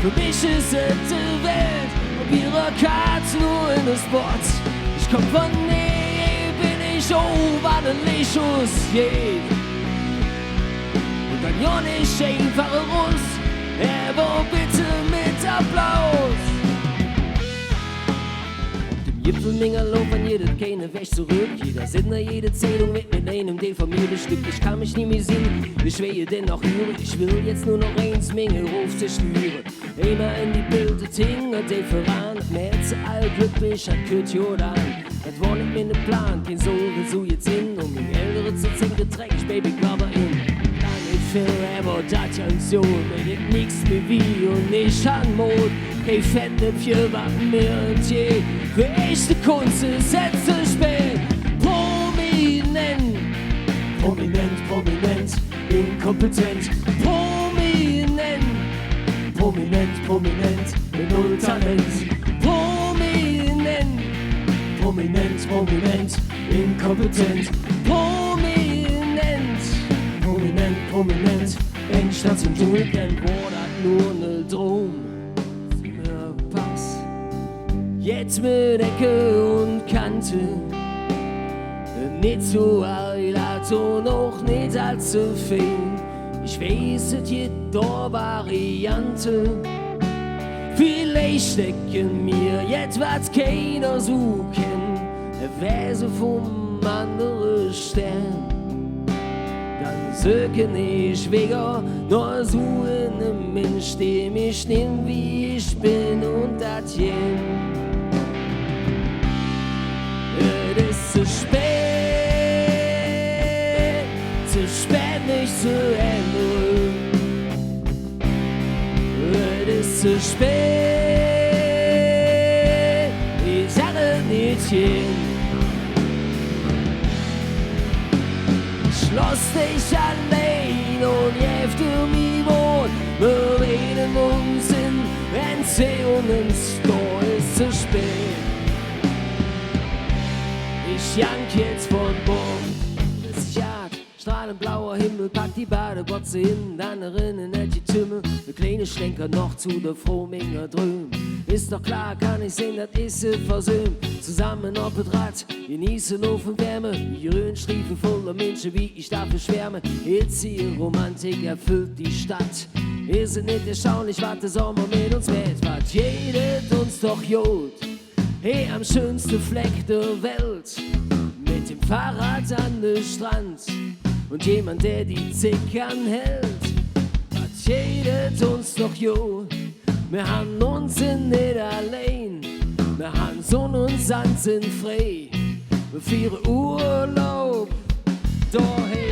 Für mich ist es die Welt, ob ihre Katze nur in das Sport. Ich komm von nee, bin ich wann Lichus geht. Und dann ja nicht einfach raus, aber bitte mit Applaus. Gipfelminger laufen jeder keine Weg zurück. Jeder Sinner, jede Zählung wird mit einem Teil von mir bestückt. Ich kann mich nie mehr sehen, ich will denn noch hören. Ich will jetzt nur noch eins, Menge Ruf zerstören. Immer in die Bilder Dinge, die voran. Mehr zu all glücklich, hat Kurt Jordan. Das war nicht mehr ne Plan, kein Soul will so jetzt hin. Um den Älteren zu ziehen, geträgt ich Baby Glover in. Forever, das ist so, mit dem nix mehr wie und nicht an Mond. Kein Fettnäpfchen warten mehr und je. Für echte Kunst ist es zu spät. Prominent, prominent, prominent, inkompetent. Prominent, prominent, prominent, mit null Talent. Prominent, prominent, prominent, inkompetent. Prominent, Engstadt zum Dschungelcamp, war das nur ne Drum. Mir Pass, jetzt mit Ecke und Kante. Nicht so alt und auch nicht allzu viel. Ich weiß, es gibt da Variante. Vielleicht stecken mir jetzt was keiner suchen. Weise vom anderen Stern. Söken ich wegen nur so einem Mensch, dem ich nehm, wie ich bin und das hier. Es ist zu spät mich zu ändern. Es ist zu spät, ich sage nicht hin. Lass dich allein und jäfte mich wohl. Wir reden uns in Erzählungen, da ist zu spät. Ich jank jetzt von Bord. Es jagt, strahlend blauer Himmel, pack die Badebotze hin, dann erinnern die Tümmel. Der kleine Schlenker noch zu der Frohminger drüben. Ist doch klar, kann ich sehen, das ist sie versöhnt. Zusammen auf das Rad, genießen Luft und Wärme. Die Röhnstriefen voller Menschen, wie ich dafür schwärme. Hitzige Romantik erfüllt die Stadt. Ist es nicht erstaunlich, was der Sommer mit uns macht? Was jedet uns doch jod. Hey, am schönsten Fleck der Welt. Mit dem Fahrrad an den Strand. Und jemand, der die Zickern hält. Was jedet uns doch jod. Wir haben uns nicht allein, wir haben Sonne und Sand sind frei. Wir feiern Urlaub daheim.